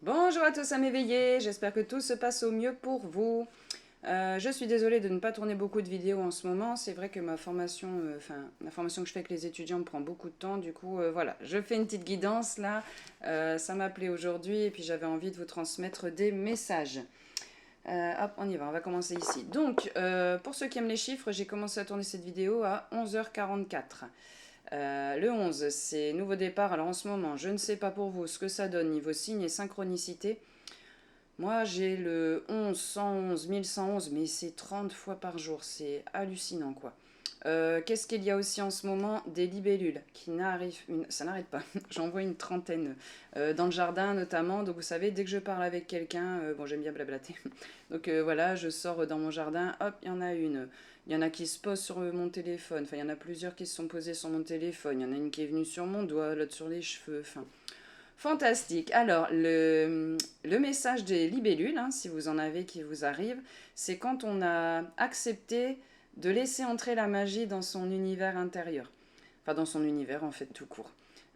Bonjour à tous à m'éveiller, j'espère que tout se passe au mieux pour vous. Je suis désolée de ne pas tourner beaucoup de vidéos en ce moment, c'est vrai que ma formation, la formation que je fais avec les étudiants me prend beaucoup de temps, du coup voilà, je fais une petite guidance là, ça m'a plu aujourd'hui et puis j'avais envie de vous transmettre des messages. Hop, on y va, on va commencer ici. Donc, pour ceux qui aiment les chiffres, j'ai commencé à tourner cette vidéo à 11h44. Le 11, c'est nouveau départ. Alors en ce moment, je ne sais pas pour vous ce que ça donne niveau signe et synchronicité. Moi, j'ai le 11, 111, 1111, mais c'est 30 fois par jour. C'est hallucinant, quoi. Qu'est-ce qu'il y a aussi en ce moment? Des libellules qui n'arrivent... Ça n'arrête pas. J'en vois une trentaine. Dans le jardin, notamment. Donc, vous savez, dès que je parle avec quelqu'un... bon, j'aime bien blablater. Donc, voilà, je sors dans mon jardin. Hop, il y en a une. Il y en a qui se posent sur mon téléphone. Enfin, il y en a plusieurs qui se sont posés sur mon téléphone. Il y en a une qui est venue sur mon doigt, l'autre sur les cheveux. Enfin, fantastique. Alors, le message des libellules, hein, si vous en avez qui vous arrivent, c'est quand on a accepté de laisser entrer la magie dans son univers intérieur. Enfin, dans son univers, en fait, tout court.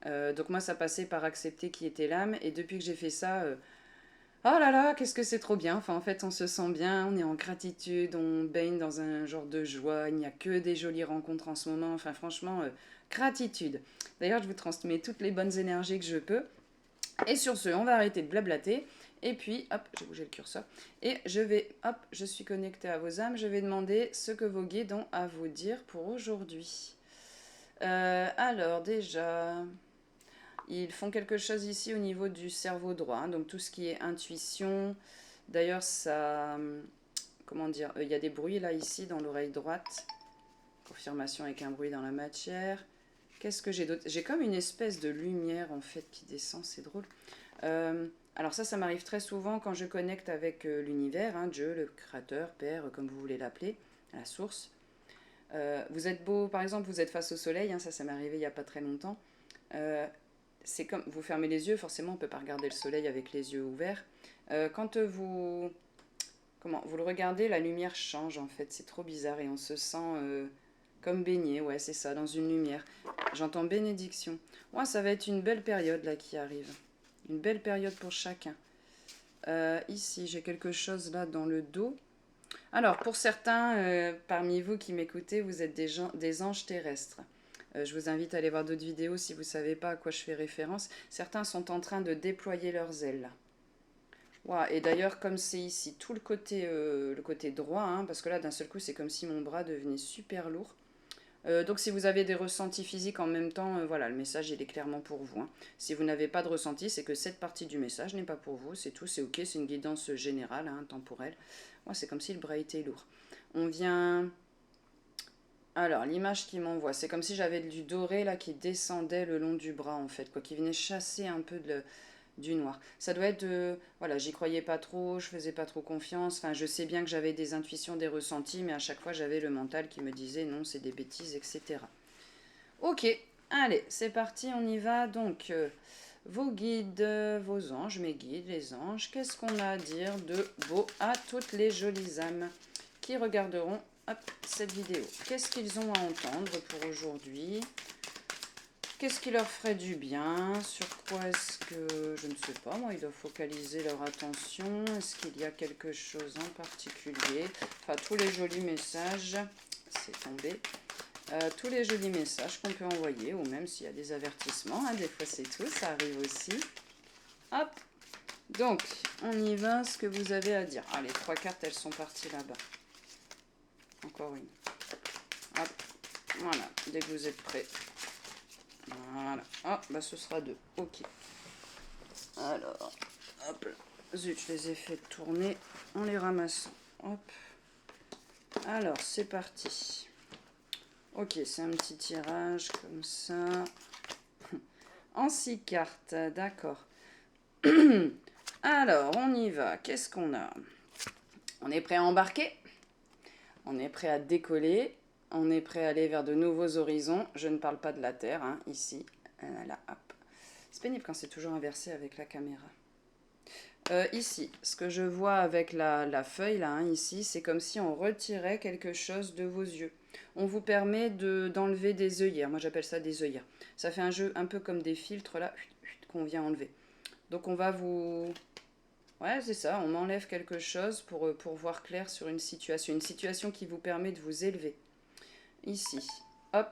Donc moi, ça passait par accepter qui était l'âme. Et depuis que j'ai fait ça, oh là là, qu'est-ce que c'est trop bien. Enfin, en fait, on se sent bien, on est en gratitude, on baigne dans un genre de joie. Il n'y a que des jolies rencontres en ce moment. Enfin, franchement, gratitude. D'ailleurs, je vous transmets toutes les bonnes énergies que je peux. Et sur ce, on va arrêter de blablater. Et puis, hop, j'ai bougé le curseur. Et je vais, hop, je suis connectée à vos âmes. Je vais demander ce que vos guides ont à vous dire pour aujourd'hui. Alors, déjà, ils font quelque chose ici au niveau du cerveau droit. Hein, donc, tout ce qui est intuition. D'ailleurs, ça. Comment dire? Il y a des bruits là, ici, dans l'oreille droite. Confirmation avec un bruit dans la matière. Qu'est-ce que j'ai d'autre? J'ai comme une espèce de lumière, en fait, qui descend. C'est drôle. Alors ça m'arrive très souvent quand je connecte avec l'univers, hein, Dieu, le créateur, Père, comme vous voulez l'appeler, la source. Vous êtes beau, par exemple, vous êtes face au soleil, hein, ça m'est arrivé il n'y a pas très longtemps. Euh, c'est comme, vous fermez les yeux, forcément on ne peut pas regarder le soleil avec les yeux ouverts. Quand vous le regardez, la lumière change en fait, c'est trop bizarre et on se sent comme baigné, ouais c'est ça, dans une lumière. J'entends bénédiction. Moi ça va être une belle période là qui arrive. Une belle période pour chacun. Ici, j'ai quelque chose là dans le dos. Alors, pour certains parmi vous qui m'écoutez, vous êtes des anges terrestres. Je vous invite à aller voir d'autres vidéos si vous ne savez pas à quoi je fais référence. Certains sont en train de déployer leurs ailes. Wow. Et d'ailleurs, comme c'est ici tout le côté droit, hein, parce que là, d'un seul coup, c'est comme si mon bras devenait super lourd. Donc si vous avez des ressentis physiques en même temps, voilà, le message il est clairement pour vous. Hein. Si vous n'avez pas de ressenti, c'est que cette partie du message n'est pas pour vous, c'est tout, c'est ok, c'est une guidance générale, hein, temporelle. Moi c'est comme si le bras était lourd. On vient... Alors l'image qui m'envoie, c'est comme si j'avais du doré là qui descendait le long du bras en fait, quoi, qui venait chasser un peu du noir. Ça doit être voilà, j'y croyais pas trop, je faisais pas trop confiance. Enfin, je sais bien que j'avais des intuitions, des ressentis, mais à chaque fois j'avais le mental qui me disait non, c'est des bêtises, etc. Ok, allez, c'est parti, on y va. Donc, vos guides, vos anges, mes guides, les anges, qu'est-ce qu'on a à dire de beau à toutes les jolies âmes qui regarderont hop, cette vidéo? Qu'est-ce qu'ils ont à entendre pour aujourd'hui? Qu'est-ce qui leur ferait du bien? Sur quoi est-ce que, je ne sais pas, moi, ils doivent focaliser leur attention? Est-ce qu'il y a quelque chose en particulier? Enfin, tous les jolis messages, c'est tombé. Tous les jolis messages qu'on peut envoyer, ou même s'il y a des avertissements, hein, des fois c'est tout, ça arrive aussi. Hop, donc, on y va, ce que vous avez à dire. Ah, les 3 cartes, elles sont parties là-bas. Encore une. Hop, voilà, dès que vous êtes prêts. Voilà. Ah, bah ce sera 2. Ok. Alors, hop là. Zut, je les ai fait tourner en les ramassant. Hop. Alors, c'est parti. Ok, c'est un petit tirage comme ça. En 6 cartes, d'accord. Alors, on y va. Qu'est-ce qu'on a? On est prêt à embarquer? On est prêt à décoller? On est prêt à aller vers de nouveaux horizons? Je ne parle pas de la Terre, hein, ici. Là, hop. C'est pénible quand c'est toujours inversé avec la caméra. Ici, ce que je vois avec la feuille, là, hein, ici, c'est comme si on retirait quelque chose de vos yeux. On vous permet d'enlever des œillères. Moi, j'appelle ça des œillères. Ça fait un jeu un peu comme des filtres, là, qu'on vient enlever. Donc, on va vous Ouais, c'est ça, on m'enlève quelque chose pour voir clair sur une situation qui vous permet de vous élever. Ici, hop,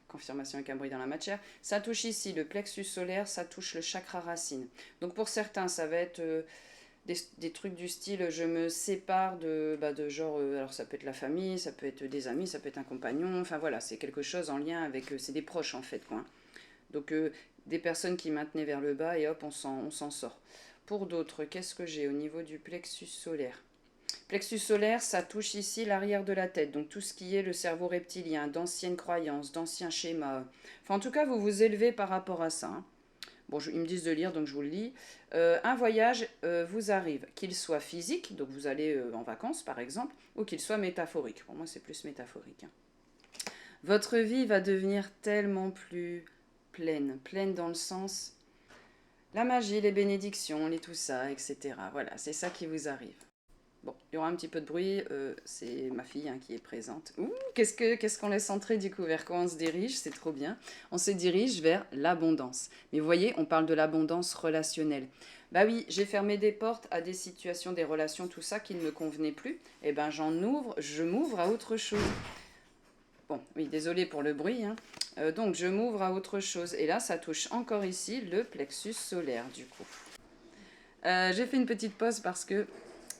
confirmation avec un bruit dans la matière, ça touche ici le plexus solaire, ça touche le chakra racine. Donc pour certains, ça va être des trucs du style je me sépare de genre, alors ça peut être la famille, ça peut être des amis, ça peut être un compagnon, enfin voilà, c'est quelque chose en lien avec, c'est des proches en fait, quoi. Donc des personnes qui maintenaient vers le bas et hop, on s'en sort. Pour d'autres, qu'est-ce que j'ai au niveau du plexus solaire? Plexus solaire, ça touche ici l'arrière de la tête, donc tout ce qui est le cerveau reptilien, d'anciennes croyances, d'anciens schémas. Enfin, en tout cas, vous vous élevez par rapport à ça, hein. Bon, ils me disent de lire, donc je vous le lis. Un voyage vous arrive, qu'il soit physique, donc vous allez en vacances par exemple, ou qu'il soit métaphorique. Pour moi, c'est plus métaphorique, hein. Votre vie va devenir tellement plus pleine, pleine dans le sens la magie, les bénédictions, les tout ça, etc. Voilà, c'est ça qui vous arrive. Bon, il y aura un petit peu de bruit, c'est ma fille hein, qui est présente. Ouh, qu'est-ce qu'on laisse entrer du coup? Vers quoi on se dirige? C'est trop bien. On se dirige vers l'abondance. Mais vous voyez, on parle de l'abondance relationnelle. Bah oui, j'ai fermé des portes à des situations, des relations, tout ça qui ne me convenait plus. Eh ben je m'ouvre à autre chose. Bon, oui, désolé pour le bruit, hein. Donc je m'ouvre à autre chose. Et là, ça touche encore ici le plexus solaire du coup. J'ai fait une petite pause parce que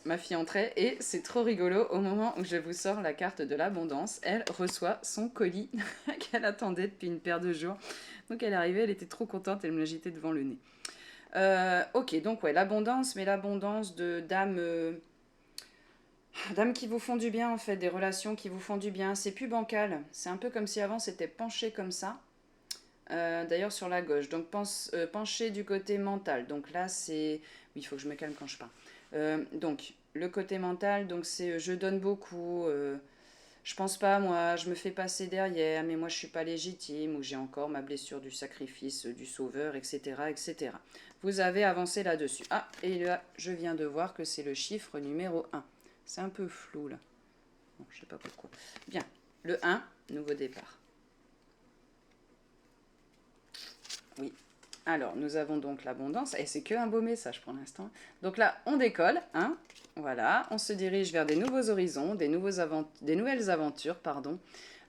ma fille entrait et c'est trop rigolo. Au moment où je vous sors la carte de l'abondance, elle reçoit son colis qu'elle attendait depuis une paire de jours. Donc elle est arrivée, elle était trop contente, elle me l'a jeté devant le nez. Ok, donc ouais, l'abondance, mais l'abondance de dames, dames qui vous font du bien en fait, des relations qui vous font du bien. C'est plus bancal, c'est un peu comme si avant c'était penché comme ça. D'ailleurs sur la gauche, donc penché du côté mental. Donc là c'est... Oui, il faut que je me calme quand je parle. Donc le côté mental, donc c'est je donne beaucoup, je pense pas à moi, je me fais passer derrière, mais moi je suis pas légitime, ou j'ai encore ma blessure du sacrifice, du sauveur, etc. etc. Vous avez avancé là-dessus. Ah, et là je viens de voir que c'est le chiffre numéro 1. C'est un peu flou là. Bon, je sais pas pourquoi. Bien, le 1, nouveau départ. Oui. Alors, nous avons donc l'abondance. Et c'est que un beau message pour l'instant. Donc là, on décolle, hein. Voilà, on se dirige vers des nouveaux horizons, des nouvelles aventures, pardon.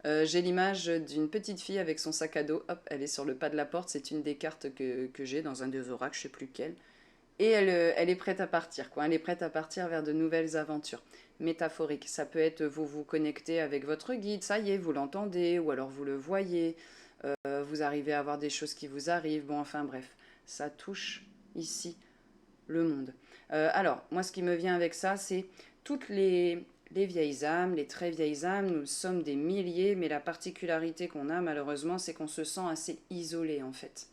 J'ai l'image d'une petite fille avec son sac à dos. Hop, elle est sur le pas de la porte. C'est une des cartes que j'ai dans un des oracles, je sais plus lequel. Et elle est prête à partir, quoi. Elle est prête à partir vers de nouvelles aventures. Métaphorique, ça peut être vous vous connectez avec votre guide, ça y est, vous l'entendez, ou alors vous le voyez, vous arrivez à avoir des choses qui vous arrivent, bon, enfin bref, ça touche ici le monde. Alors, moi, ce qui me vient avec ça, c'est toutes les vieilles âmes, les très vieilles âmes, nous sommes des milliers, mais la particularité qu'on a, malheureusement, c'est qu'on se sent assez isolé, en fait.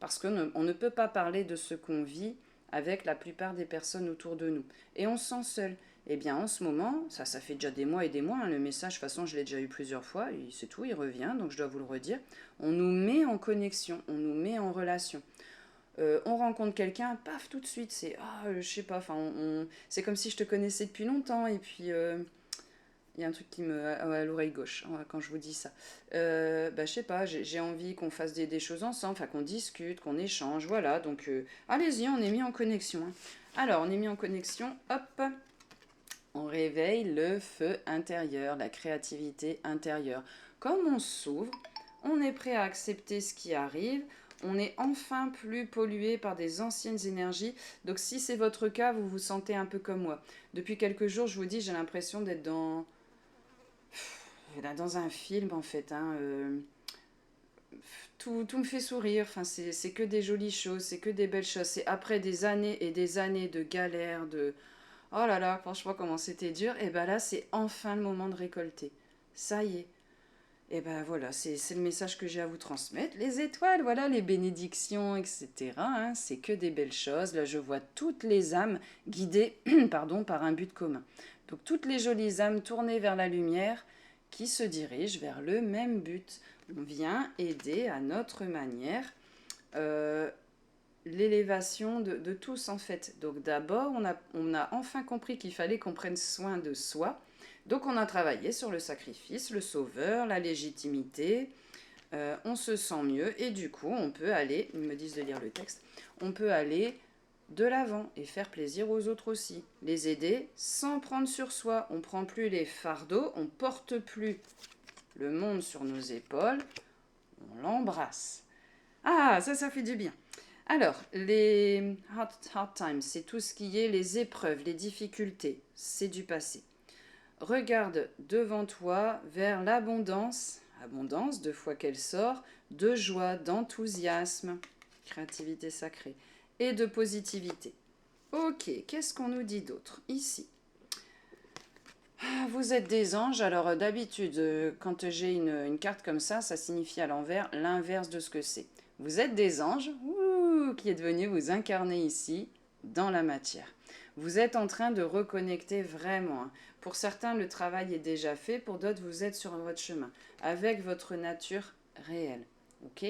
Parce qu'on ne peut pas parler de ce qu'on vit avec la plupart des personnes autour de nous. Et on se sent seul. Eh bien, en ce moment, ça fait déjà des mois et des mois, hein, le message, de toute façon, je l'ai déjà eu plusieurs fois, c'est tout, il revient, donc je dois vous le redire. On nous met en connexion, on nous met en relation. On rencontre quelqu'un, paf, tout de suite, c'est, je sais pas, enfin, c'est comme si je te connaissais depuis longtemps, et puis, il y a un truc qui me... à l'oreille gauche, hein, quand je vous dis ça. Bah, je sais pas, j'ai envie qu'on fasse des choses ensemble, enfin qu'on discute, qu'on échange, voilà. Donc, allez-y, on est mis en connexion, hein. Alors, on est mis en connexion, hop, on réveille le feu intérieur, la créativité intérieure. Comme on s'ouvre, on est prêt à accepter ce qui arrive, on est enfin plus pollué par des anciennes énergies. Donc si c'est votre cas, vous vous sentez un peu comme moi. Depuis quelques jours, je vous dis, j'ai l'impression d'être dans un film en fait, hein. Tout me fait sourire, enfin, c'est que des jolies choses, c'est que des belles choses. C'est après des années et des années de galères, de... Oh là là, franchement, comment c'était dur. Et ben là, c'est enfin le moment de récolter. Ça y est. Et ben voilà, c'est le message que j'ai à vous transmettre. Les étoiles, voilà, les bénédictions, etc. Hein, c'est que des belles choses. Là, je vois toutes les âmes guidées pardon, par un but commun. Donc toutes les jolies âmes tournées vers la lumière qui se dirigent vers le même but. On vient aider à notre manière euh, l'élévation de tous en fait. Donc d'abord, on a enfin compris qu'il fallait qu'on prenne soin de soi. Donc on a travaillé sur le sacrifice, le sauveur, la légitimité. On se sent mieux et du coup on peut aller, ils me disent de lire le texte, on peut aller de l'avant et faire plaisir aux autres aussi. Les aider sans prendre sur soi. On ne prend plus les fardeaux, on ne porte plus le monde sur nos épaules, on l'embrasse. Ah, ça fait du bien. Alors, les hard times, c'est tout ce qui est les épreuves, les difficultés, c'est du passé. Regarde devant toi vers l'abondance, abondance, deux fois qu'elle sort, de joie, d'enthousiasme, créativité sacrée, et de positivité. Ok, qu'est-ce qu'on nous dit d'autre ici? Vous êtes des anges, alors d'habitude, quand j'ai une carte comme ça signifie à l'envers l'inverse de ce que c'est. Vous êtes des anges, qui êtes venus vous incarner ici, dans la matière. Vous êtes en train de reconnecter vraiment. Pour certains, le travail est déjà fait, pour d'autres, vous êtes sur votre chemin, avec votre nature réelle. Ok ?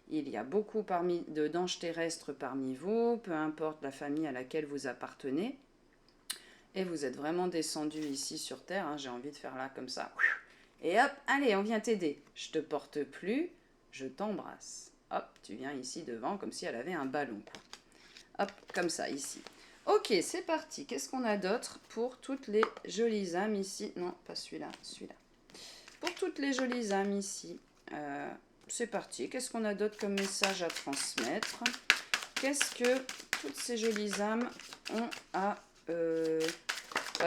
Il y a beaucoup d'anges terrestres parmi vous, peu importe la famille à laquelle vous appartenez. Et vous êtes vraiment descendu ici sur Terre, hein, j'ai envie de faire là comme ça. Et hop, allez, on vient t'aider. Je te porte plus, je t'embrasse. Hop, tu viens ici devant comme si elle avait un ballon. Quoi. Hop, comme ça, ici. Ok, c'est parti. Qu'est-ce qu'on a d'autre pour toutes les jolies âmes ici? Non, pas celui-là, celui-là. Pour toutes les jolies âmes ici, c'est parti. Qu'est-ce qu'on a d'autre comme message à transmettre? Qu'est-ce que toutes ces jolies âmes ont à...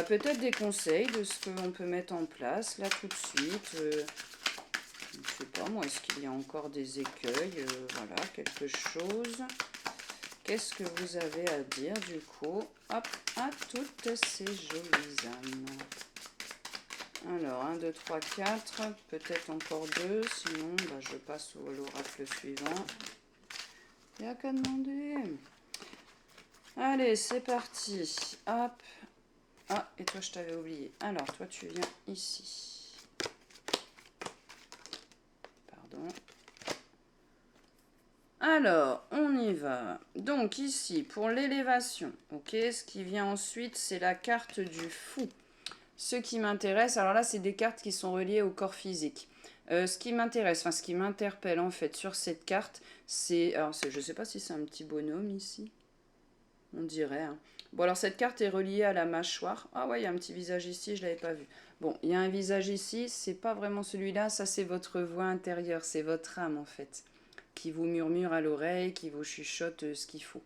peut-être des conseils de ce qu'on peut mettre en place là tout de suite. Je ne sais pas moi, est-ce qu'il y a encore des écueils? Voilà, quelque chose. Qu'est-ce que vous avez à dire du coup, hop, à toutes ces jolies âmes? Alors, 1, 2, 3, 4, peut-être encore 2, sinon je passe au l'oracle suivant. Il n'y a qu'à demander. Allez, c'est parti. Hop. Ah, et toi, je t'avais oublié. Alors, toi, tu viens ici. Pardon. Alors, on y va. Donc, ici, pour l'élévation, ok, ce qui vient ensuite, c'est la carte du fou. Ce qui m'intéresse, alors là, c'est des cartes qui sont reliées au corps physique. Ce qui m'intéresse, ce qui m'interpelle, en fait, sur cette carte, c'est... Alors, je ne sais pas si c'est un petit bonhomme, ici. On dirait, hein. Bon, alors cette carte est reliée à la mâchoire. Ah ouais, il y a un petit visage ici, je ne l'avais pas vu. Bon, il y a un visage ici, c'est pas vraiment celui-là, ça c'est votre voix intérieure, c'est votre âme en fait, qui vous murmure à l'oreille, qui vous chuchote ce qu'il faut,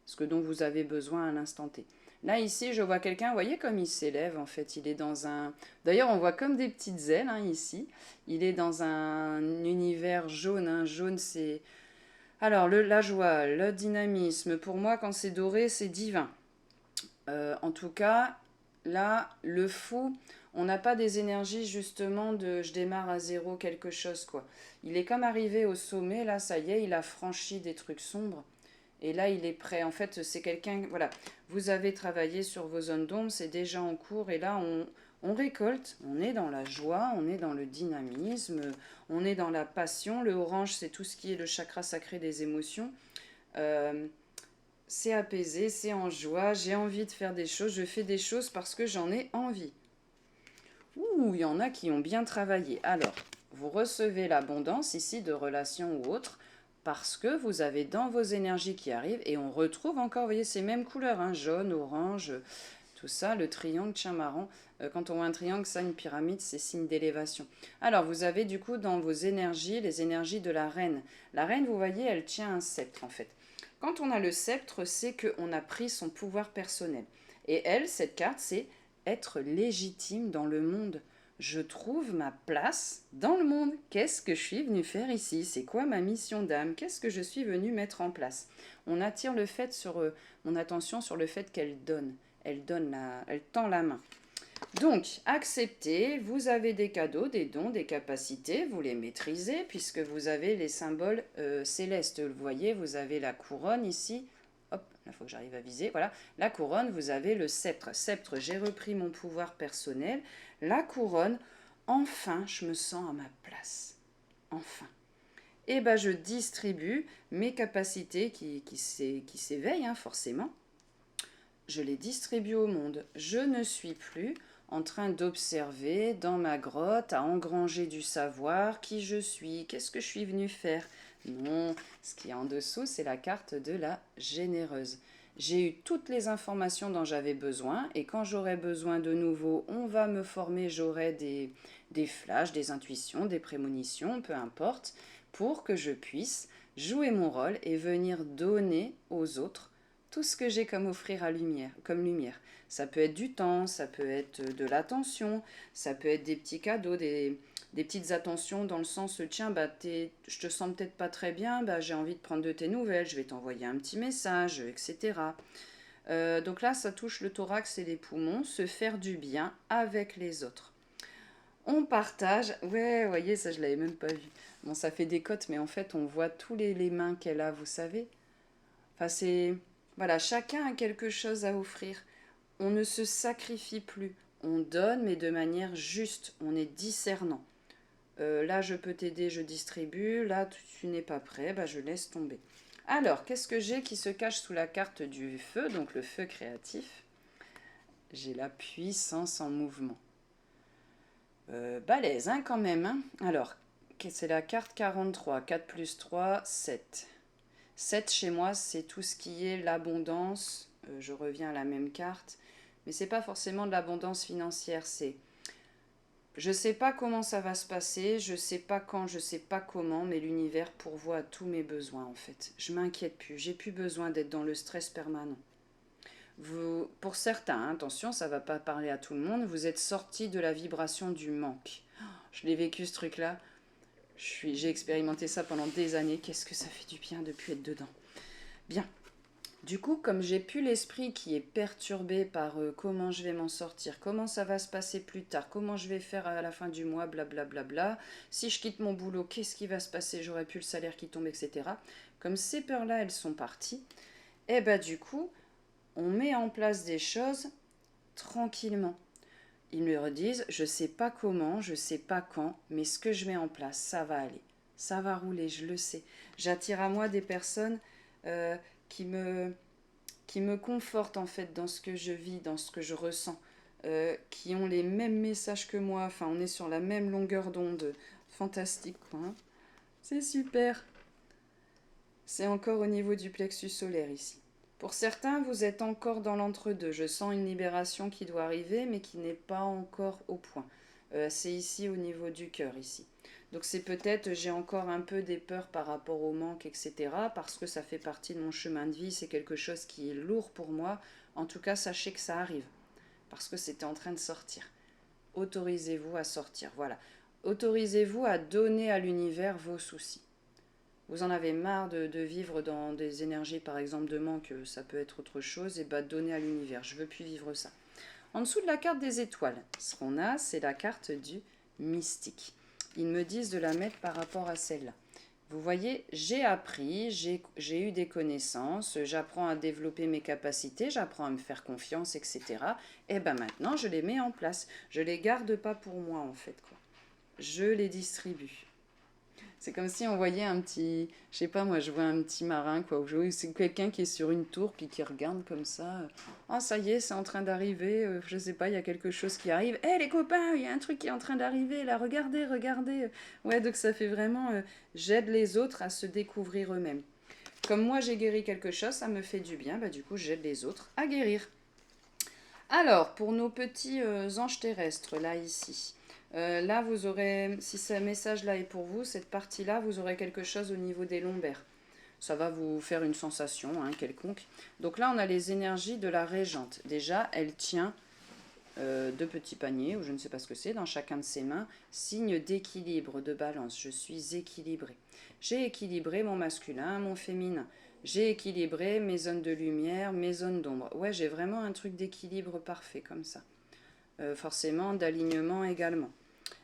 ce que dont vous avez besoin à l'instant T. Là ici, je vois quelqu'un, vous voyez comme il s'élève en fait, il est dans un... D'ailleurs, on voit comme des petites ailes hein, ici. Il est dans un univers jaune, hein. Jaune c'est... Alors, la joie, le dynamisme, pour moi quand c'est doré, c'est divin. En tout cas, là, le fou, on n'a pas des énergies justement de je démarre à zéro quelque chose, quoi. Il est comme arrivé au sommet, là, ça y est, il a franchi des trucs sombres. Et là, il est prêt. En fait, c'est quelqu'un, voilà, vous avez travaillé sur vos zones d'ombre, c'est déjà en cours. Et là, on récolte, on est dans la joie, on est dans le dynamisme, on est dans la passion. Le orange, c'est tout ce qui est le chakra sacré des émotions. C'est apaisé, c'est en joie, j'ai envie de faire des choses, je fais des choses parce que j'en ai envie. Ouh, il y en a qui ont bien travaillé. Alors, vous recevez l'abondance ici de relations ou autres parce que vous avez dans vos énergies qui arrivent et on retrouve encore, vous voyez, ces mêmes couleurs, hein, jaune, orange, tout ça, le triangle, tiens marrant. Quand on voit un triangle, ça, une pyramide, c'est signe d'élévation. Alors, vous avez du coup dans vos énergies, les énergies de la reine. La reine, vous voyez, elle tient un sceptre en fait. Quand on a le sceptre, c'est qu'on a pris son pouvoir personnel. Et elle, cette carte, c'est être légitime dans le monde. Je trouve ma place dans le monde. Qu'est-ce que je suis venue faire ici? C'est quoi ma mission d'âme? Qu'est-ce que je suis venue mettre en place? On attire le fait sur mon attention sur le fait qu'elle donne. Elle tend la main. Donc, acceptez, vous avez des cadeaux, des dons, des capacités, vous les maîtrisez puisque vous avez les symboles célestes. Vous voyez, vous avez la couronne ici. Hop, il faut que j'arrive à viser. Voilà, la couronne, vous avez le sceptre. Sceptre, j'ai repris mon pouvoir personnel. La couronne, enfin, je me sens à ma place. Enfin. Et bien, je distribue mes capacités qui s'éveillent, hein, forcément. Je les distribue au monde. Je ne suis plus en train d'observer dans ma grotte, à engranger du savoir, qui je suis, qu'est-ce que je suis venue faire. Non, ce qui est en dessous, c'est la carte de la généreuse. J'ai eu toutes les informations dont j'avais besoin et quand j'aurai besoin de nouveau, on va me former, j'aurai des flashs, des intuitions, des prémonitions, peu importe, pour que je puisse jouer mon rôle et venir donner aux autres tout ce que j'ai comme offrir à lumière, comme lumière. Ça peut être du temps, ça peut être de l'attention, ça peut être des petits cadeaux, des petites attentions dans le sens, tiens, bah, je te sens peut-être pas très bien, bah, j'ai envie de prendre de tes nouvelles, je vais t'envoyer un petit message, etc. Donc là, ça touche le thorax et les poumons, se faire du bien avec les autres. On partage, ouais, vous voyez, ça je l'avais même pas vu. Bon, ça fait des cotes, mais en fait, on voit tous les mains qu'elle a, vous savez. Enfin, c'est, voilà, chacun a quelque chose à offrir. On ne se sacrifie plus. On donne, mais de manière juste. On est discernant. Là, je peux t'aider, je distribue. Là, tu n'es pas prêt, bah, je laisse tomber. Alors, qu'est-ce que j'ai qui se cache sous la carte du feu, donc le feu créatif? J'ai la puissance en mouvement. Balèze, hein, quand même. Hein. Alors, c'est la carte 43. 4 plus 3, 7. 7 chez moi, c'est tout ce qui est l'abondance. Je reviens à la même carte. Mais c'est pas forcément de l'abondance financière, c'est je sais pas comment ça va se passer, je sais pas quand, je sais pas comment, mais l'univers pourvoit à tous mes besoins en fait. Je m'inquiète plus, j'ai plus besoin d'être dans le stress permanent. Vous, pour certains, hein, attention, ça va pas parler à tout le monde, vous êtes sorti de la vibration du manque. Je l'ai vécu ce truc-là, j'ai expérimenté ça pendant des années, qu'est-ce que ça fait du bien de plus être dedans. Bien. Du coup, comme j'ai plus l'esprit qui est perturbé par comment je vais m'en sortir, comment ça va se passer plus tard, comment je vais faire à la fin du mois, blablabla, si je quitte mon boulot, qu'est-ce qui va se passer, j'aurai plus le salaire qui tombe, etc. Comme ces peurs-là, elles sont parties, et bah du coup, on met en place des choses tranquillement. Ils me redisent, je sais pas comment, je sais pas quand, mais ce que je mets en place, ça va aller. Ça va rouler, je le sais. J'attire à moi des personnes euh, qui me qui me confortent en fait dans ce que je vis, dans ce que je ressens, qui ont les mêmes messages que moi, enfin on est sur la même longueur d'onde, fantastique quoi. Hein. C'est super. C'est encore au niveau du plexus solaire ici. Pour certains, vous êtes encore dans l'entre-deux. Je sens une libération qui doit arriver, mais qui n'est pas encore au point. C'est ici au niveau du cœur, ici. Donc c'est peut-être, j'ai encore un peu des peurs par rapport au manque, etc. Parce que ça fait partie de mon chemin de vie, c'est quelque chose qui est lourd pour moi. En tout cas, sachez que ça arrive. Parce que c'était en train de sortir. Autorisez-vous à sortir, voilà. Autorisez-vous à donner à l'univers vos soucis. Vous en avez marre de vivre dans des énergies, par exemple, de manque, ça peut être autre chose, et bah donner à l'univers. Je veux plus vivre ça. En dessous de la carte des étoiles, ce qu'on a, c'est la carte du mystique. Ils me disent de la mettre par rapport à celle-là. Vous voyez, j'ai appris, j'ai eu des connaissances, j'apprends à développer mes capacités, j'apprends à me faire confiance, etc. Et ben maintenant, je les mets en place. Je les garde pas pour moi, en fait, quoi. Je les distribue. C'est comme si on voyait un petit, je sais pas moi, je vois un petit marin quoi, ou c'est quelqu'un qui est sur une tour puis qui regarde comme ça. Ah ça y est, c'est en train d'arriver, je sais pas, il y a quelque chose qui arrive. Hé les copains, il y a un truc qui est en train d'arriver là, regardez, regardez. Ouais, donc ça fait vraiment, j'aide les autres à se découvrir eux-mêmes. Comme moi j'ai guéri quelque chose, ça me fait du bien, bah du coup j'aide les autres à guérir. Alors, pour nos petits anges terrestres, là, ici, là, vous aurez, si ce message-là est pour vous, cette partie-là, vous aurez quelque chose au niveau des lombaires. Ça va vous faire une sensation hein, quelconque. Donc là, on a les énergies de la régente. Déjà, elle tient deux petits paniers, ou je ne sais pas ce que c'est, dans chacun de ses mains, signe d'équilibre, de balance. Je suis équilibrée. J'ai équilibré mon masculin, mon féminin. J'ai équilibré mes zones de lumière, mes zones d'ombre. Ouais, j'ai vraiment un truc d'équilibre parfait comme ça. Forcément, d'alignement également.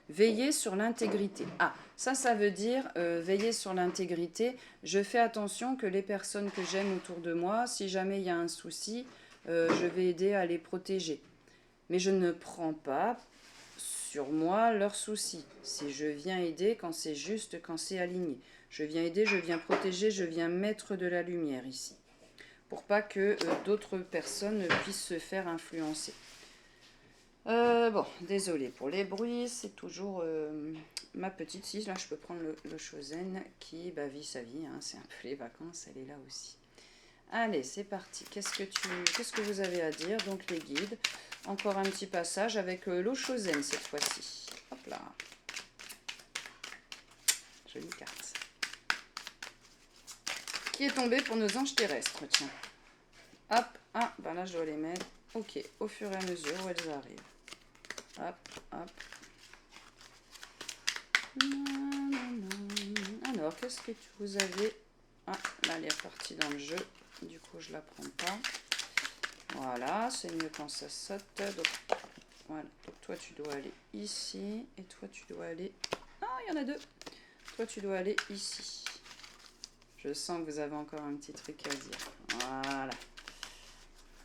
Veiller sur l'intégrité. Ah, ça veut dire veiller sur l'intégrité. Je fais attention que les personnes que j'aime autour de moi, si jamais il y a un souci, je vais aider à les protéger. Mais je ne prends pas sur moi leurs soucis. Si je viens aider quand c'est juste, quand c'est aligné. Je viens aider, je viens protéger, je viens mettre de la lumière ici. Pour pas que d'autres personnes puissent se faire influencer. Bon, désolé pour les bruits, c'est toujours ma petite. Si, là je peux prendre le Chosen qui vit sa vie, hein, c'est un peu les vacances, elle est là aussi. Allez, c'est parti. Qu'est-ce que vous avez à dire? Donc les guides. Encore un petit passage avec l'eau Chosen cette fois-ci. Hop là. Jolie carte. Qui est tombé pour nos anges terrestres, tiens. Hop, ah, ben là je dois les mettre. Ok, au fur et à mesure où elles arrivent. Hop, hop. Alors, qu'est-ce que vous avez? Ah, là elle est repartie dans le jeu. Du coup, je la prends pas. Voilà, c'est mieux quand ça saute. Donc, voilà. Donc, toi, tu dois aller ici. Et toi, tu dois aller... Ah, il y en a deux. Toi, tu dois aller ici. Je sens que vous avez encore un petit truc à dire. Voilà.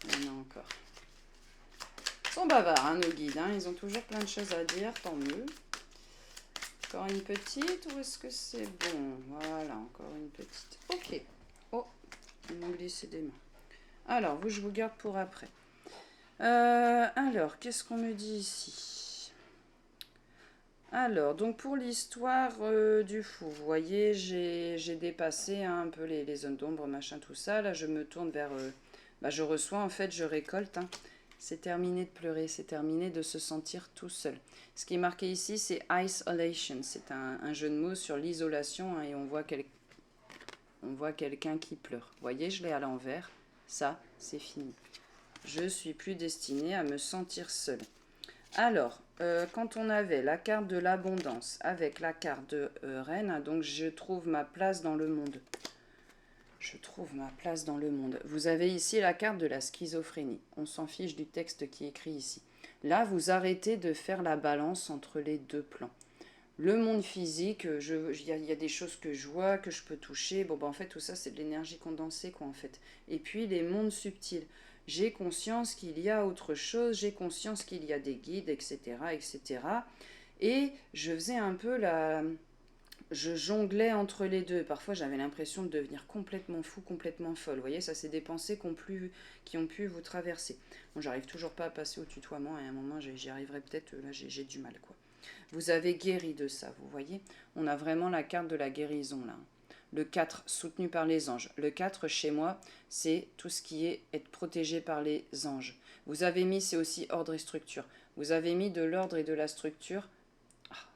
Il y en a encore. Ils sont bavards, hein, nos guides. Hein. Ils ont toujours plein de choses à dire. Tant mieux. Encore une petite ou est-ce que c'est bon? Voilà, encore une petite. Ok. Oh, ils m'ont glissé des mains. Alors, vous, je vous garde pour après. Alors, qu'est-ce qu'on me dit ici? Alors, donc pour l'histoire du fou, vous voyez, j'ai dépassé un peu les zones d'ombre, machin, tout ça. Là, je me tourne vers... je reçois, en fait, je récolte. Hein. C'est terminé de pleurer, c'est terminé de se sentir tout seul. Ce qui est marqué ici, c'est isolation. C'est un jeu de mots sur l'isolation hein, et on voit quelqu'un qui pleure. Vous voyez, je l'ai à l'envers. Ça, c'est fini. Je suis plus destinée à me sentir seule. Alors, quand on avait la carte de l'abondance avec la carte de reine, donc je trouve ma place dans le monde. Je trouve ma place dans le monde. Vous avez ici la carte de la schizophrénie. On s'en fiche du texte qui est écrit ici. Là, vous arrêtez de faire la balance entre les deux plans. Le monde physique, il y a des choses que je vois, que je peux toucher. Bon, en fait, tout ça, c'est de l'énergie condensée, quoi, en fait. Et puis, les mondes subtils. J'ai conscience qu'il y a autre chose, j'ai conscience qu'il y a des guides, etc., etc. Et je faisais un peu je jonglais entre les deux. Parfois, j'avais l'impression de devenir complètement fou, complètement folle. Vous voyez, ça, c'est des pensées qui ont pu vous traverser. Bon, j'arrive toujours pas à passer au tutoiement. Et à un moment, j'y arriverai peut-être. Là, j'ai du mal, quoi. Vous avez guéri de ça, vous voyez. On a vraiment la carte de la guérison, là. Le 4, soutenu par les anges. Le 4, chez moi, c'est tout ce qui est être protégé par les anges. Vous avez mis, c'est aussi ordre et structure. Vous avez mis de l'ordre et de la structure.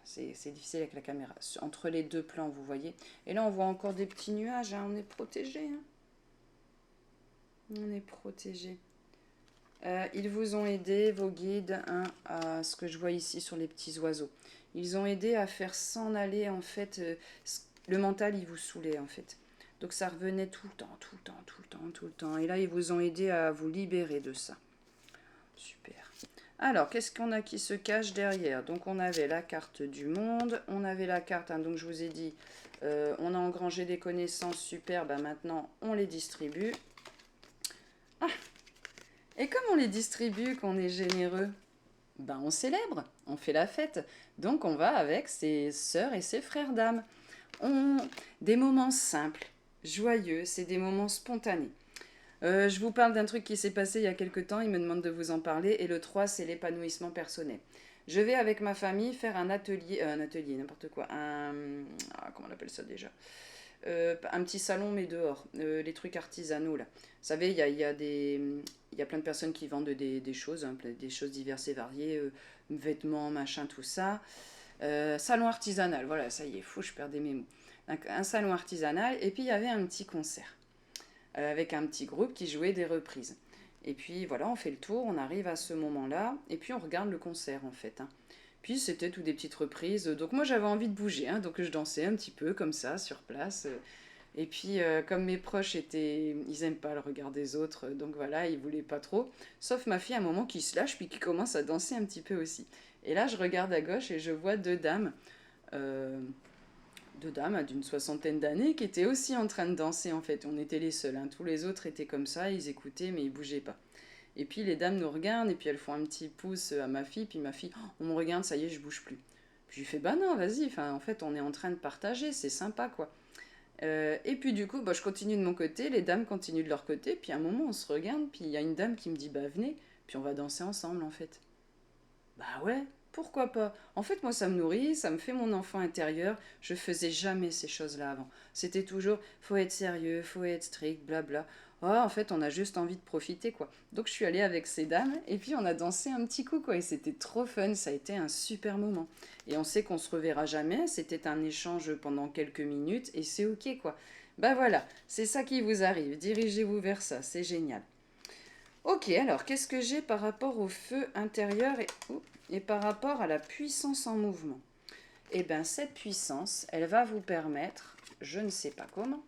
C'est difficile avec la caméra. Entre les deux plans, vous voyez. Et là, on voit encore des petits nuages. Hein. On est protégé. Hein. On est protégé. Ils vous ont aidé, vos guides, hein, à ce que je vois ici sur les petits oiseaux. Ils ont aidé à faire s'en aller, en fait. Le mental, il vous saoulait, en fait. Donc ça revenait tout le temps, tout le temps, tout le temps, tout le temps. Et là, ils vous ont aidé à vous libérer de ça. Super. Alors, qu'est-ce qu'on a qui se cache derrière? Donc, on avait la carte du monde. On avait la carte, hein, donc je vous ai dit, on a engrangé des connaissances, super. Maintenant, on les distribue. Ah! Et comme on les distribue, qu'on est généreux, on célèbre, on fait la fête. Donc on va avec ses sœurs et ses frères d'âme. Des moments simples, joyeux, c'est des moments spontanés. Je vous parle d'un truc qui s'est passé il y a quelques temps, il me demande de vous en parler. Et le 3, c'est l'épanouissement personnel. Je vais avec ma famille faire un atelier, n'importe quoi, comment on appelle ça déjà? Un petit salon mais dehors, les trucs artisanaux là. Vous savez, il y a plein de personnes qui vendent des choses, hein, des choses diverses et variées, vêtements, machin, tout ça. Salon artisanal, voilà, ça y est, fou, je perdais mes mots. Un salon artisanal, et puis il y avait un petit concert, avec un petit groupe qui jouait des reprises. Et puis voilà, on fait le tour, on arrive à ce moment-là, et puis on regarde le concert en fait. Hein. Puis c'était tout des petites reprises. Donc moi j'avais envie de bouger, hein, donc je dansais un petit peu comme ça sur place. Et puis comme mes proches ils aiment pas le regard des autres, donc voilà, ils voulaient pas trop. Sauf ma fille à un moment qui se lâche puis qui commence à danser un petit peu aussi. Et là je regarde à gauche et je vois deux dames d'une soixantaine d'années qui étaient aussi en train de danser en fait. On était les seuls, hein. Tous les autres étaient comme ça, ils écoutaient mais ils bougeaient pas. Et puis les dames nous regardent et puis elles font un petit pouce à ma fille, puis ma fille, oh, on me regarde, ça y est, je bouge plus. Puis je lui fais, bah non, vas-y, en fait on est en train de partager, c'est sympa quoi. Et puis du coup, je continue de mon côté, les dames continuent de leur côté, puis à un moment on se regarde, puis il y a une dame qui me dit, bah venez, puis on va danser ensemble en fait. Bah ouais, pourquoi pas? En fait, moi, ça me nourrit, ça me fait mon enfant intérieur. Je faisais jamais ces choses-là avant. C'était toujours, faut être sérieux, faut être strict, blabla. Oh, en fait, on a juste envie de profiter, quoi. Donc, je suis allée avec ces dames et puis on a dansé un petit coup, quoi. Et c'était trop fun, ça a été un super moment. Et on sait qu'on se reverra jamais, c'était un échange pendant quelques minutes et c'est ok, quoi. Bah voilà, c'est ça qui vous arrive, dirigez-vous vers ça, c'est génial. Ok, alors qu'est-ce que j'ai par rapport au feu intérieur et par rapport à la puissance en mouvement? Eh bien, cette puissance, elle va vous permettre, je ne sais pas comment,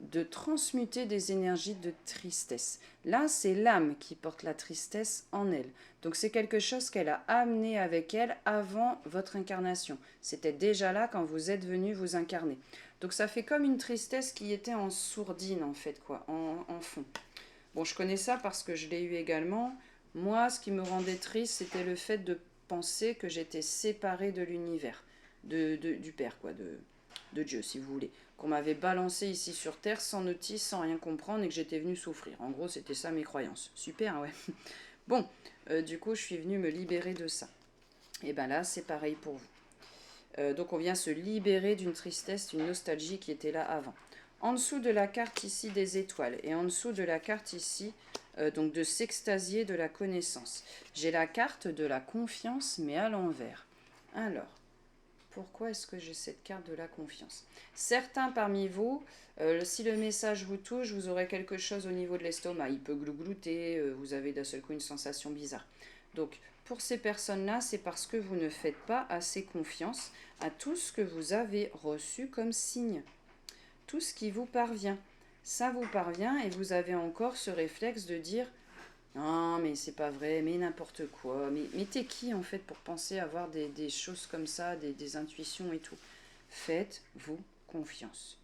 de transmuter des énergies de tristesse. Là, c'est l'âme qui porte la tristesse en elle. Donc c'est quelque chose qu'elle a amené avec elle avant votre incarnation. C'était déjà là quand vous êtes venu vous incarner. Donc ça fait comme une tristesse qui était en sourdine en fait, quoi, en fond. Bon, je connais ça parce que je l'ai eu également. Moi, ce qui me rendait triste, c'était le fait de penser que j'étais séparée de l'univers, du Père, quoi, de Dieu, si vous voulez. Qu'on m'avait balancé ici sur Terre sans notice, sans rien comprendre et que j'étais venue souffrir. En gros, c'était ça mes croyances. Super, ouais. Bon, du coup, je suis venue me libérer de ça. Et bien là, c'est pareil pour vous. Donc on vient se libérer d'une tristesse, d'une nostalgie qui était là avant. En dessous de la carte ici des étoiles et en dessous de la carte ici donc de s'extasier de la connaissance. J'ai la carte de la confiance mais à l'envers. Alors, pourquoi est-ce que j'ai cette carte de la confiance? Certains parmi vous, si le message vous touche, vous aurez quelque chose au niveau de l'estomac. Il peut glouglouter, vous avez d'un seul coup une sensation bizarre. Donc, pour ces personnes-là, c'est parce que vous ne faites pas assez confiance à tout ce que vous avez reçu comme signe. Tout ce qui vous parvient. Ça vous parvient et vous avez encore ce réflexe de dire non, mais c'est pas vrai, mais n'importe quoi. Mais t'es qui en fait pour penser avoir des choses comme ça, des intuitions et tout? Faites-vous confiance.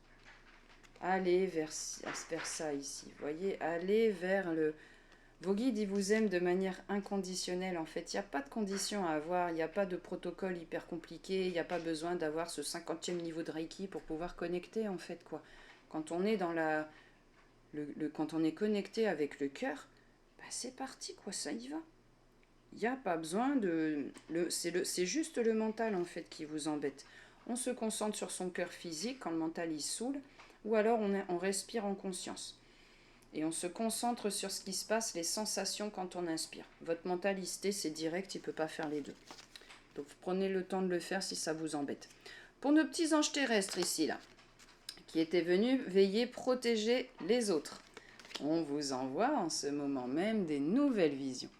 Allez vers ça ici. Voyez, allez vers le. Vos guides, ils vous aiment de manière inconditionnelle. En fait, il n'y a pas de conditions à avoir, il n'y a pas de protocole hyper compliqué, il n'y a pas besoin d'avoir ce 50e niveau de Reiki pour pouvoir connecter, en fait, quoi. Quand on est dans quand on est connecté avec le cœur, bah c'est parti, quoi, ça y va. Il n'y a pas besoin de... C'est juste le mental, en fait, qui vous embête. On se concentre sur son cœur physique quand le mental, il saoule, ou alors on respire en conscience. Et on se concentre sur ce qui se passe, les sensations quand on inspire. Votre mentalité, c'est direct, il ne peut pas faire les deux. Donc prenez le temps de le faire si ça vous embête. Pour nos petits anges terrestres ici, là, qui étaient venus veiller, protéger les autres, on vous envoie en ce moment même des nouvelles visions.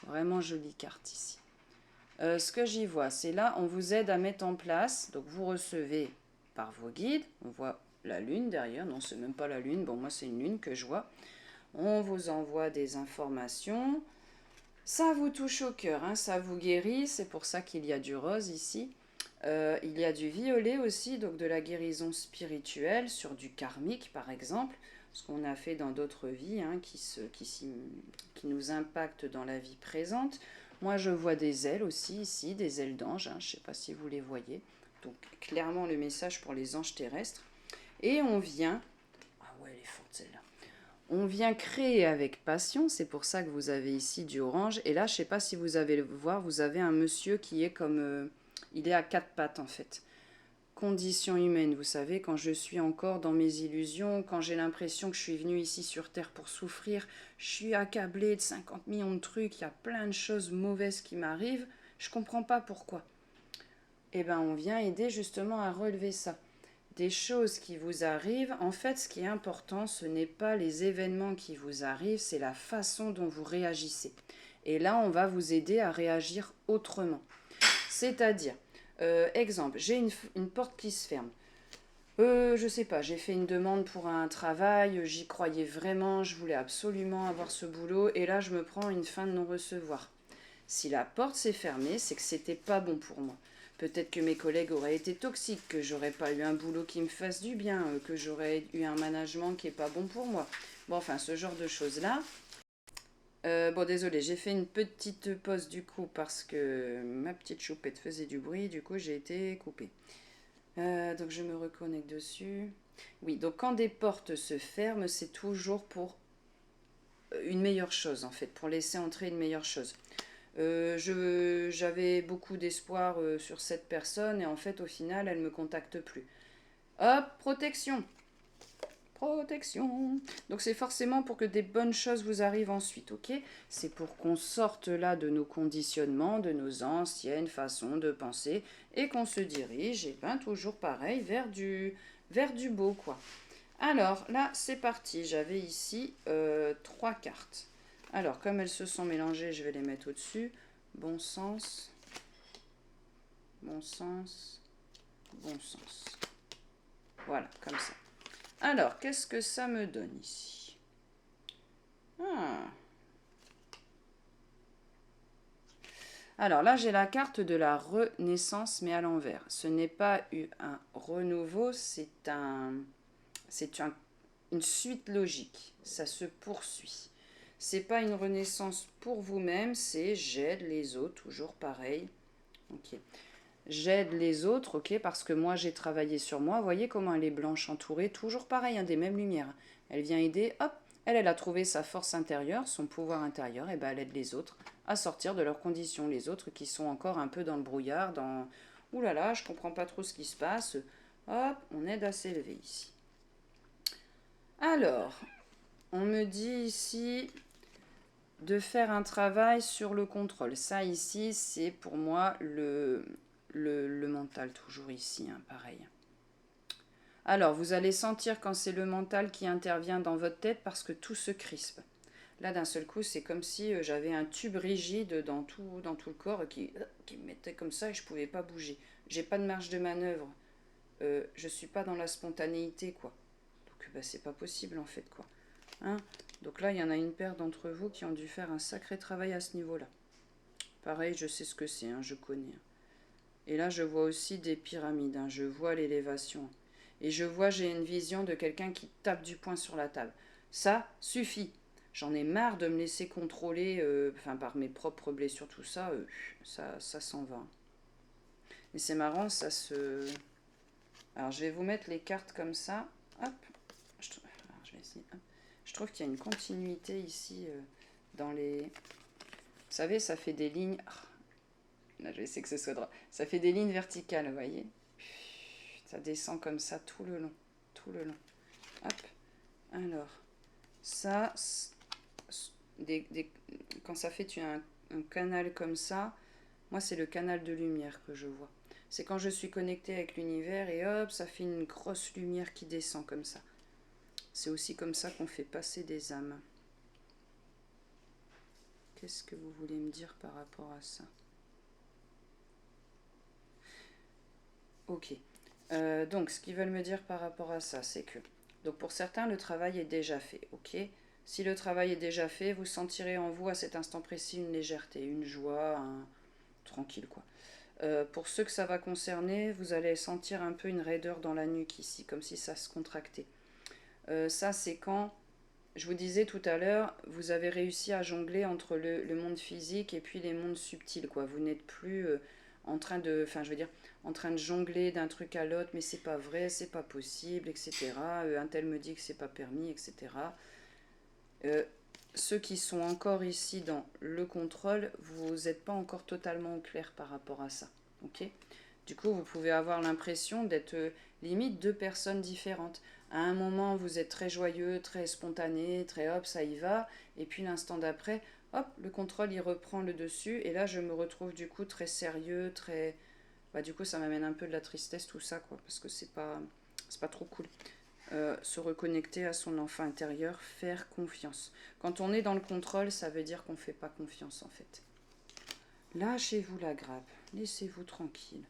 Vraiment jolie carte ici. Ce que j'y vois, c'est là, on vous aide à mettre en place, donc vous recevez par vos guides, on voit la lune derrière, non c'est même pas la lune, bon moi c'est une lune que je vois, on vous envoie des informations, ça vous touche au cœur, hein, ça vous guérit, c'est pour ça qu'il y a du rose ici. Il y a du violet aussi, donc de la guérison spirituelle sur du karmique par exemple, ce qu'on a fait dans d'autres vies hein, qui nous impactent dans la vie présente. Moi je vois des ailes aussi ici, des ailes d'ange, hein, je ne sais pas si vous les voyez. Donc clairement le message pour les anges terrestres. Et on vient, ah ouais elle est forte celle-là, on vient créer avec passion, c'est pour ça que vous avez ici du orange. Et là, je ne sais pas si vous allez le voir, vous avez un monsieur qui est comme... il est à quatre pattes en fait. Condition humaine, vous savez, quand je suis encore dans mes illusions, quand j'ai l'impression que je suis venue ici sur Terre pour souffrir, je suis accablée de 50 millions de trucs, il y a plein de choses mauvaises qui m'arrivent, je ne comprends pas pourquoi. Eh bien, on vient aider justement à relever ça. Des choses qui vous arrivent, en fait, ce qui est important, ce n'est pas les événements qui vous arrivent, c'est la façon dont vous réagissez. Et là, on va vous aider à réagir autrement. C'est-à-dire, exemple, j'ai une porte qui se ferme. Je sais pas, j'ai fait une demande pour un travail, j'y croyais vraiment, je voulais absolument avoir ce boulot, et là, je me prends une fin de non-recevoir. Si la porte s'est fermée, c'est que c'était pas bon pour moi. Peut-être que mes collègues auraient été toxiques, que j'aurais pas eu un boulot qui me fasse du bien, que j'aurais eu un management qui est pas bon pour moi. Bon, enfin, ce genre de choses-là. Bon, désolé, j'ai fait une petite pause du coup parce que ma petite choupette faisait du bruit, du coup j'ai été coupée. Donc je me reconnecte dessus. Oui, donc quand des portes se ferment, c'est toujours pour une meilleure chose en fait, pour laisser entrer une meilleure chose. J'avais beaucoup d'espoir sur cette personne et en fait au final elle me contacte plus. Hop, protection. Protection. Donc c'est forcément pour que des bonnes choses vous arrivent ensuite, ok? C'est pour qu'on sorte là de nos conditionnements, de nos anciennes façons de penser et qu'on se dirige, et ben toujours pareil, vers du beau, quoi. Alors là, c'est parti. J'avais ici 3 cartes. Alors, comme elles se sont mélangées, je vais les mettre au-dessus. Bon sens, bon sens, bon sens. Voilà, comme ça. Alors, qu'est-ce que ça me donne ici? Alors là, j'ai la carte de la renaissance, mais à l'envers. Ce n'est pas un renouveau, c'est une suite logique. Ça se poursuit. C'est pas une renaissance pour vous-même, c'est j'aide les autres, toujours pareil. Ok. J'aide les autres, ok, parce que moi j'ai travaillé sur moi. Vous voyez comment elle est blanche entourée, toujours pareil, hein, des mêmes lumières. Elle vient aider, hop, elle a trouvé sa force intérieure, son pouvoir intérieur, et ben elle aide les autres à sortir de leurs conditions. Les autres qui sont encore un peu dans le brouillard, dans ouh là là, je comprends pas trop ce qui se passe. Hop, on aide à s'élever ici. Alors, on me dit ici de faire un travail sur le contrôle. Ça ici, c'est pour moi le mental, toujours ici, hein, pareil. Alors, vous allez sentir quand c'est le mental qui intervient dans votre tête parce que tout se crispe. Là, d'un seul coup, c'est comme si j'avais un tube rigide dans tout le corps qui me mettait comme ça et je ne pouvais pas bouger. J'ai pas de marge de manœuvre. Je ne suis pas dans la spontanéité, quoi. Donc, bah, c'est pas possible, en fait, quoi. Hein? Donc là, il y en a une paire d'entre vous qui ont dû faire un sacré travail à ce niveau-là. Pareil, je sais ce que c'est, hein, je connais. Et là, je vois aussi des pyramides, hein, je vois l'élévation. Et je vois, j'ai une vision de quelqu'un qui tape du poing sur la table. Ça suffit. J'en ai marre de me laisser contrôler par mes propres blessures, tout ça, ça s'en va. Et c'est marrant, ça se... Alors, je vais vous mettre les cartes comme ça. Hop. Alors, je vais essayer. Hop. Je trouve qu'il y a une continuité ici dans les... Vous savez, ça fait des lignes... Là, je vais essayer que ce soit droit. Ça fait des lignes verticales, vous voyez? Ça descend comme ça tout le long. Tout le long. Hop. Alors, ça... quand ça fait un canal comme ça, moi, c'est le canal de lumière que je vois. C'est quand je suis connectée avec l'univers et hop, ça fait une grosse lumière qui descend comme ça. C'est aussi comme ça qu'on fait passer des âmes. Qu'est-ce que vous voulez me dire par rapport à ça? Ok. Donc, ce qu'ils veulent me dire par rapport à ça, c'est que... Donc, pour certains, le travail est déjà fait, ok? Si le travail est déjà fait, vous sentirez en vous, à cet instant précis, une légèreté, une joie, tranquille, quoi. Pour ceux que ça va concerner, vous allez sentir un peu une raideur dans la nuque ici, comme si ça se contractait. Ça, c'est quand, je vous disais tout à l'heure, vous avez réussi à jongler entre le monde physique et puis les mondes subtils, quoi. Vous n'êtes plus en train de, enfin, je veux dire, en train de jongler d'un truc à l'autre, mais c'est pas vrai, c'est pas possible, etc. Un tel me dit que c'est pas permis, etc. Ceux qui sont encore ici dans le contrôle, vous n'êtes pas encore totalement au clair par rapport à ça. Ok? Du coup, vous pouvez avoir l'impression d'être limite deux personnes différentes. À un moment, vous êtes très joyeux, très spontané, très hop, ça y va. Et puis l'instant d'après, hop, le contrôle, il reprend le dessus. Et là, je me retrouve du coup très sérieux, très... Bah, du coup, ça m'amène un peu de la tristesse, tout ça, quoi. Parce que c'est pas trop cool. Se reconnecter à son enfant intérieur, faire confiance. Quand on est dans le contrôle, ça veut dire qu'on ne fait pas confiance, en fait. Lâchez-vous la grappe, laissez-vous tranquille.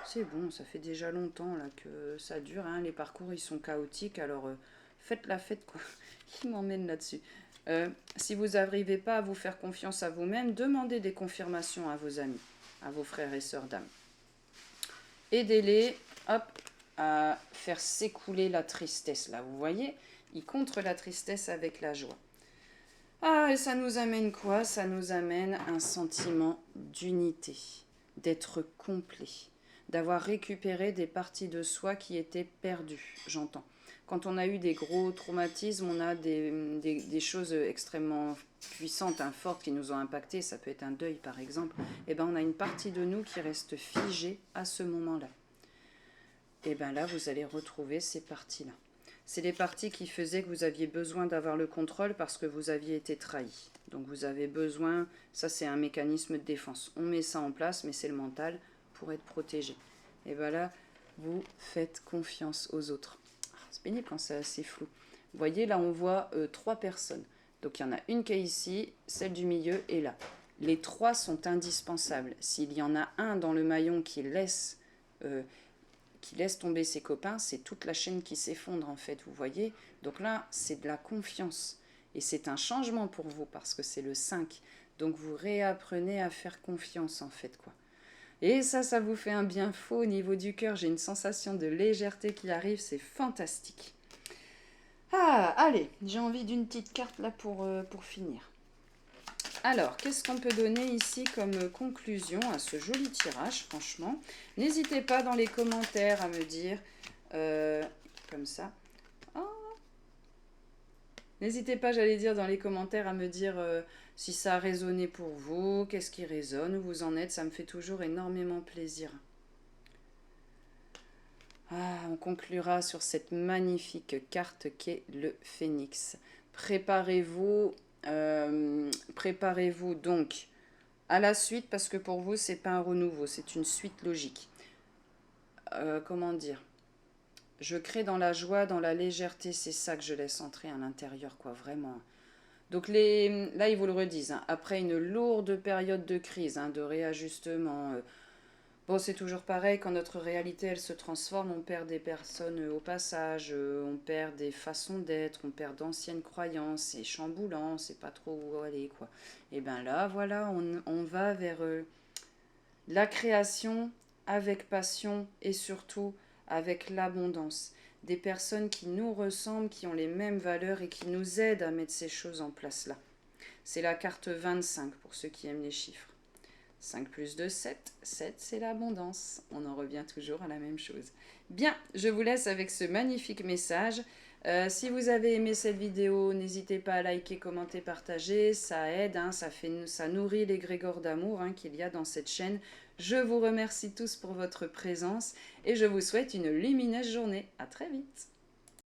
C'est bon, ça fait déjà longtemps là que ça dure, hein. Les parcours ils sont chaotiques, alors faites la fête, quoi. Qui m'emmène là-dessus. Si vous n'arrivez pas à vous faire confiance à vous-même, demandez des confirmations à vos amis, à vos frères et sœurs d'âme. Aidez-les, hop, à faire s'écouler la tristesse. Là, vous voyez, ils contre la tristesse avec la joie. Ah, et ça nous amène quoi? Ça nous amène un sentiment d'unité, d'être complet, d'avoir récupéré des parties de soi qui étaient perdues, j'entends. Quand on a eu des gros traumatismes, on a des choses extrêmement puissantes, hein, fortes qui nous ont impactés, ça peut être un deuil par exemple, et ben on a une partie de nous qui reste figée à ce moment-là. Et bien là, vous allez retrouver ces parties-là. c'est les parties qui faisaient que vous aviez besoin d'avoir le contrôle parce que vous aviez été trahi. Donc vous avez besoin, ça c'est un mécanisme de défense. On met ça en place, mais c'est le mental pour être protégé. Et bien là, vous faites confiance aux autres. C'est pénible quand c'est assez flou. Vous voyez, là on voit 3 personnes. Donc il y en a une qui est ici, celle du milieu est là. Les 3 sont indispensables. S'il y en a un dans le maillon qui laisse tomber ses copains, c'est toute la chaîne qui s'effondre en fait, vous voyez. Donc là, c'est de la confiance. Et c'est un changement pour vous parce que c'est le 5. Donc vous réapprenez à faire confiance en fait, quoi. Et ça vous fait un bien fou au niveau du cœur. J'ai une sensation de légèreté qui arrive, c'est fantastique. Ah, allez, j'ai envie d'une petite carte là pour finir. Alors, qu'est-ce qu'on peut donner ici comme conclusion à ce joli tirage, franchement? N'hésitez pas dans les commentaires à me dire, comme ça. Oh. N'hésitez pas, j'allais dire, dans les commentaires à me dire si ça a résonné pour vous, qu'est-ce qui résonne, où vous en êtes, ça me fait toujours énormément plaisir. Ah, on conclura sur cette magnifique carte qu'est le Phénix. Préparez-vous donc à la suite parce que pour vous, c'est pas un renouveau, c'est une suite logique. Comment dire? Je crée dans la joie, dans la légèreté, c'est ça que je laisse entrer à l'intérieur, quoi, vraiment. Donc là, ils vous le redisent, hein, après une lourde période de crise, hein, de réajustement. Bon, c'est toujours pareil, quand notre réalité, elle se transforme, on perd des personnes au passage, on perd des façons d'être, on perd d'anciennes croyances, c'est chamboulant, c'est pas trop où aller, quoi. Et bien là, voilà, on va vers la création avec passion et surtout avec l'abondance. Des personnes qui nous ressemblent, qui ont les mêmes valeurs et qui nous aident à mettre ces choses en place là. C'est la carte 25 pour ceux qui aiment les chiffres. 5 plus 2, 7. 7, c'est l'abondance. On en revient toujours à la même chose. Bien, je vous laisse avec ce magnifique message. Si vous avez aimé cette vidéo, n'hésitez pas à liker, commenter, partager. Ça aide, hein, ça nourrit l'égrégore d'amour hein, qu'il y a dans cette chaîne. Je vous remercie tous pour votre présence et je vous souhaite une lumineuse journée. À très vite.